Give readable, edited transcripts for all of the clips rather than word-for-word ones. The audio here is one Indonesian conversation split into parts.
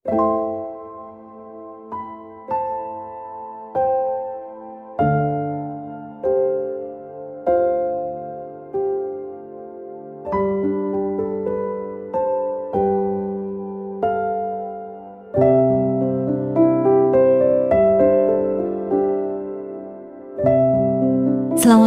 Selamat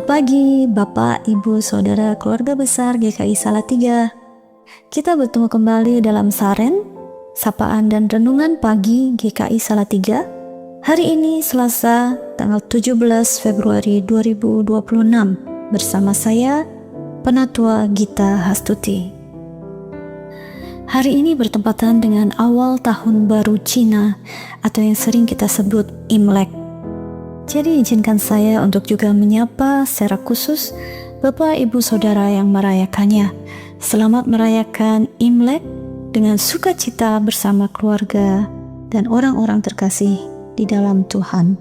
pagi, Bapak, Ibu, Saudara, keluarga besar GKI Salatiga. Kita bertemu kembali dalam Saren, Sapaan dan Renungan Pagi GKI Salatiga. Hari ini Selasa, tanggal 17 Februari 2026, bersama saya, Penatua Gita Hastuti. Hari ini bertepatan dengan awal tahun baru Cina, atau yang sering kita sebut Imlek. Jadi izinkan saya untuk juga menyapa secara khusus Bapak, Ibu, Saudara yang merayakannya. Selamat merayakan Imlek dengan sukacita bersama keluarga dan orang-orang terkasih di dalam Tuhan.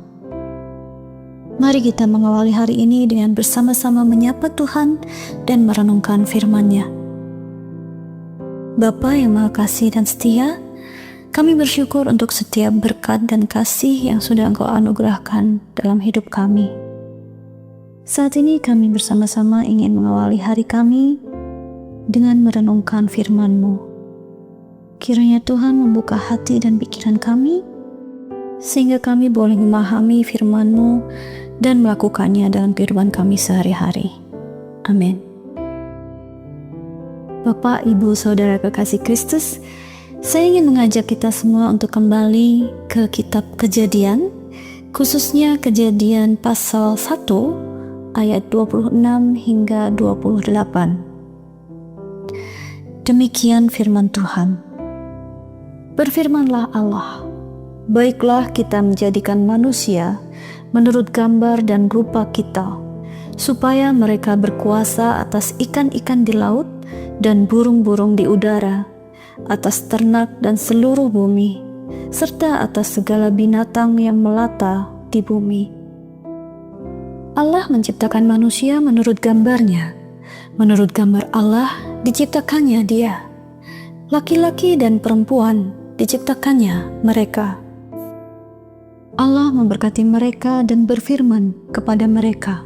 Mari kita mengawali hari ini dengan bersama-sama menyapa Tuhan dan merenungkan firman-Nya. Bapa yang Maha Kasih dan Setia, kami bersyukur untuk setiap berkat dan kasih yang sudah Engkau anugerahkan dalam hidup kami. Saat ini kami bersama-sama ingin mengawali hari kami dengan merenungkan firman-Mu. Kiranya Tuhan membuka hati dan pikiran kami, sehingga kami boleh memahami firman-Mu dan melakukannya dalam kehidupan kami sehari-hari. Amin. Bapak, Ibu, Saudara kekasih Kristus, saya ingin mengajak kita semua untuk kembali ke kitab Kejadian, khususnya Kejadian pasal 1 ayat 26 hingga 28. Demikian firman Tuhan. Berfirmanlah Allah, baiklah kita menjadikan manusia menurut gambar dan rupa kita, supaya mereka berkuasa atas ikan-ikan di laut dan burung-burung di udara, atas ternak dan seluruh bumi, serta atas segala binatang yang melata di bumi. Allah menciptakan manusia menurut gambarnya. Menurut gambar Allah diciptakannya dia. Laki-laki dan perempuan diciptakannya mereka. Allah memberkati mereka dan berfirman kepada mereka,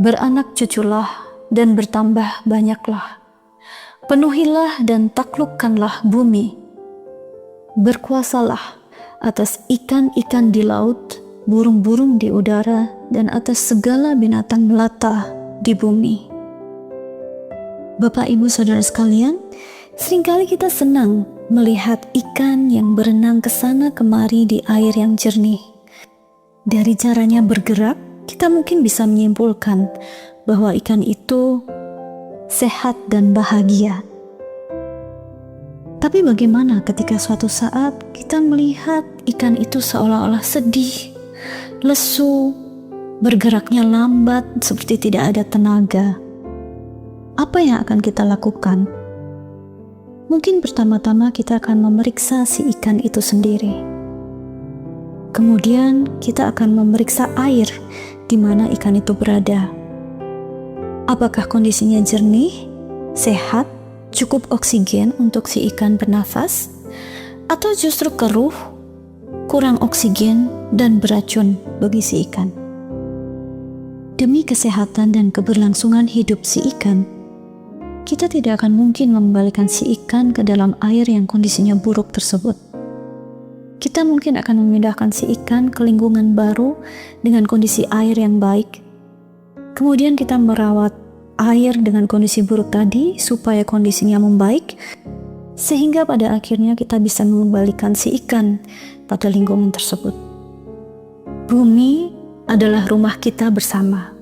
beranak cuculah dan bertambah banyaklah. Penuhilah dan taklukkanlah bumi. Berkuasalah atas ikan-ikan di laut, burung-burung di udara, dan atas segala binatang melata di bumi. Bapak, Ibu, Saudara sekalian, seringkali kita senang melihat ikan yang berenang ke sana kemari di air yang jernih. Dari caranya bergerak, kita mungkin bisa menyimpulkan bahwa ikan itu sehat dan bahagia. Tapi bagaimana ketika suatu saat kita melihat ikan itu seolah-olah sedih, lesu, bergeraknya lambat seperti tidak ada tenaga? Apa yang akan kita lakukan? Mungkin pertama-tama kita akan memeriksa si ikan itu sendiri. Kemudian kita akan memeriksa air di mana ikan itu berada. Apakah kondisinya jernih, sehat, cukup oksigen untuk si ikan bernafas, atau justru keruh, kurang oksigen, dan beracun bagi si ikan? Demi kesehatan dan keberlangsungan hidup si ikan, kita tidak akan mungkin mengembalikan si ikan ke dalam air yang kondisinya buruk tersebut. Kita mungkin akan memindahkan si ikan ke lingkungan baru dengan kondisi air yang baik. Kemudian kita merawat air dengan kondisi buruk tadi supaya kondisinya membaik, sehingga pada akhirnya kita bisa mengembalikan si ikan pada lingkungan tersebut. Bumi adalah rumah kita bersama,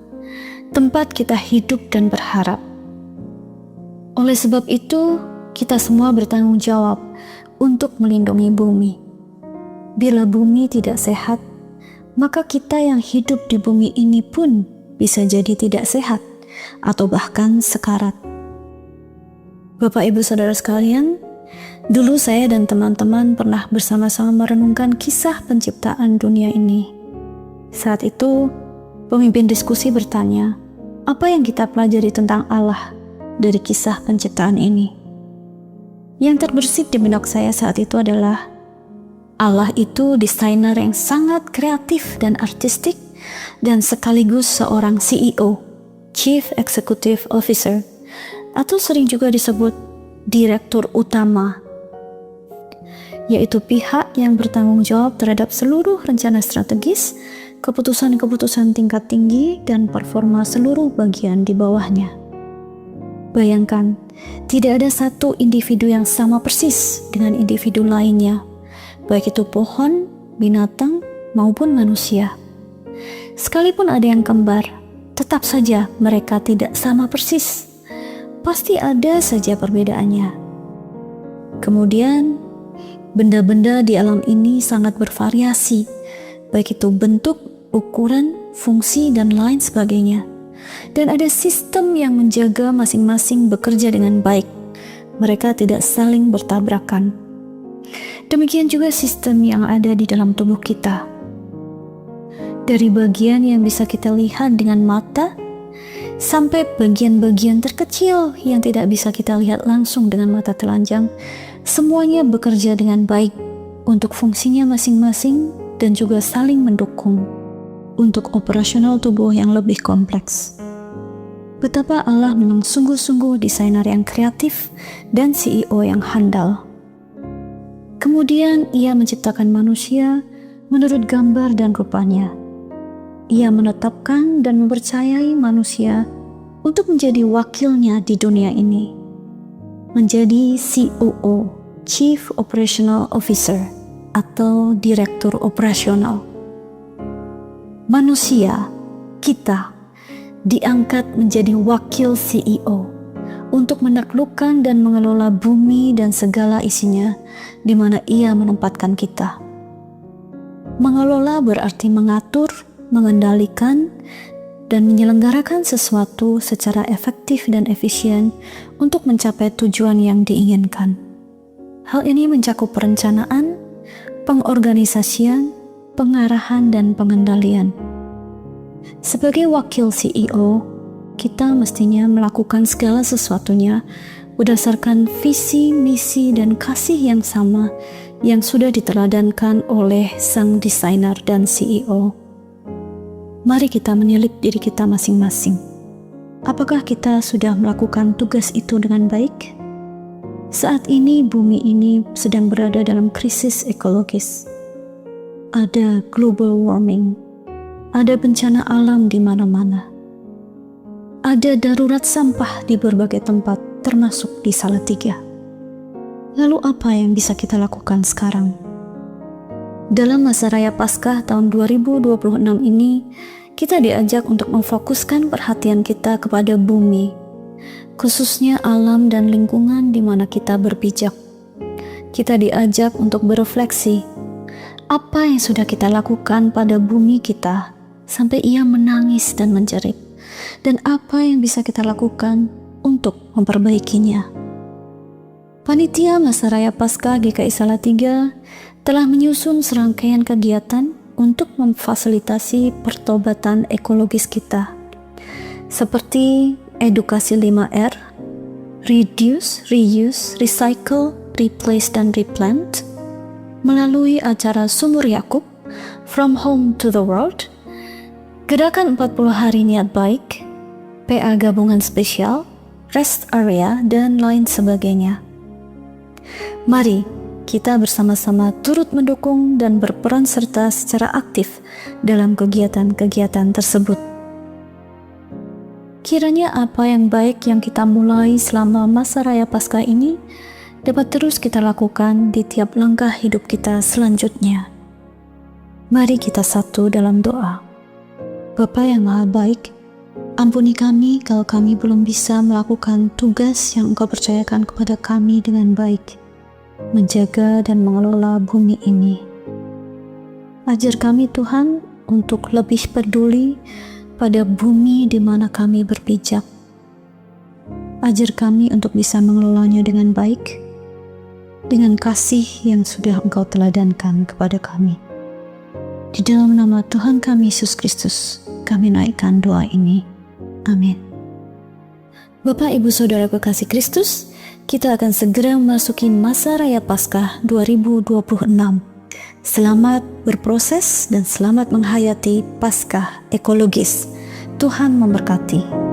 tempat kita hidup dan berharap. Oleh sebab itu, kita semua bertanggung jawab untuk melindungi bumi. Bila bumi tidak sehat, maka kita yang hidup di bumi ini pun bisa jadi tidak sehat, atau bahkan sekarat. Bapak, Ibu, Saudara sekalian, dulu saya dan teman-teman pernah bersama-sama merenungkan kisah penciptaan dunia ini. Saat itu, pemimpin diskusi bertanya, apa yang kita pelajari tentang Allah dari kisah penciptaan ini? Yang terbersit di benak saya saat itu adalah Allah itu desainer yang sangat kreatif dan artistik dan sekaligus seorang CEO, Chief Executive Officer, atau sering juga disebut Direktur Utama, yaitu pihak yang bertanggung jawab terhadap seluruh rencana strategis, keputusan-keputusan tingkat tinggi, dan performa seluruh bagian di bawahnya. Bayangkan, tidak ada satu individu yang sama persis dengan individu lainnya, baik itu pohon, binatang, maupun manusia. Sekalipun ada yang kembar, tetap saja mereka tidak sama persis. Pasti ada saja perbedaannya. Kemudian, benda-benda di alam ini sangat bervariasi, baik itu bentuk, ukuran, fungsi, dan lain sebagainya. Dan ada sistem yang menjaga masing-masing bekerja dengan baik. Mereka tidak saling bertabrakan. Demikian juga sistem yang ada di dalam tubuh kita. Dari bagian yang bisa kita lihat dengan mata, sampai bagian-bagian terkecil yang tidak bisa kita lihat langsung dengan mata telanjang, semuanya bekerja dengan baik untuk fungsinya masing-masing dan juga saling mendukung untuk operasional tubuh yang lebih kompleks. Betapa Allah memang sungguh-sungguh desainer yang kreatif dan CEO yang handal. Kemudian Ia menciptakan manusia menurut gambar dan rupanya. Ia menetapkan dan mempercayai manusia untuk menjadi wakilnya di dunia ini, menjadi COO, Chief Operational Officer, atau Direktur Operasional. Manusia, kita, diangkat menjadi wakil CEO untuk menaklukkan dan mengelola bumi dan segala isinya di mana Ia menempatkan kita. Mengelola berarti mengatur, mengendalikan, dan menyelenggarakan sesuatu secara efektif dan efisien untuk mencapai tujuan yang diinginkan. Hal ini mencakup perencanaan, pengorganisasian, pengarahan, dan pengendalian. Sebagai wakil CEO, kita mestinya melakukan segala sesuatunya berdasarkan visi, misi, dan kasih yang sama yang sudah diteladankan oleh sang desainer dan CEO. Mari kita menilip diri kita masing-masing. Apakah kita sudah melakukan tugas itu dengan baik? Saat ini bumi ini sedang berada dalam krisis ekologis. Ada global warming, ada bencana alam di mana-mana. Ada darurat sampah di berbagai tempat, termasuk di Salatiga. Lalu apa yang bisa kita lakukan sekarang? Dalam masa raya Paskah tahun 2026 ini, kita diajak untuk memfokuskan perhatian kita kepada bumi, khususnya alam dan lingkungan di mana kita berpijak. Kita diajak untuk berefleksi, apa yang sudah kita lakukan pada bumi kita sampai ia menangis dan menjerit, dan apa yang bisa kita lakukan untuk memperbaikinya. Panitia Masa Raya Paskah GKI Salatiga telah menyusun serangkaian kegiatan untuk memfasilitasi pertobatan ekologis kita, seperti edukasi 5R, reduce, reuse, recycle, replace, dan replant, melalui acara Sumur Yakub, From Home to the World, Gerakan 40 Hari Niat Baik, PA Gabungan Spesial, Rest Area, dan lain sebagainya. Mari kita bersama-sama turut mendukung dan berperan serta secara aktif dalam kegiatan-kegiatan tersebut. Kiranya apa yang baik yang kita mulai selama masa raya Paskah ini dapat terus kita lakukan di tiap langkah hidup kita selanjutnya. Mari kita satu dalam doa. Bapa yang Maha Baik, ampuni kami kalau kami belum bisa melakukan tugas yang Engkau percayakan kepada kami dengan baik, menjaga dan mengelola bumi ini. Ajar kami Tuhan untuk lebih peduli pada bumi di mana kami berpijak. Ajar kami untuk bisa mengelolanya dengan baik, dengan kasih yang sudah Engkau teladankan kepada kami. Di dalam nama Tuhan kami Yesus Kristus, kami naikkan doa ini. Amin. Bapak, Ibu, Saudara kekasih Kristus, kita akan segera memasuki masa raya Paskah 2026. Selamat berproses dan selamat menghayati Paskah ekologis. Tuhan memberkati.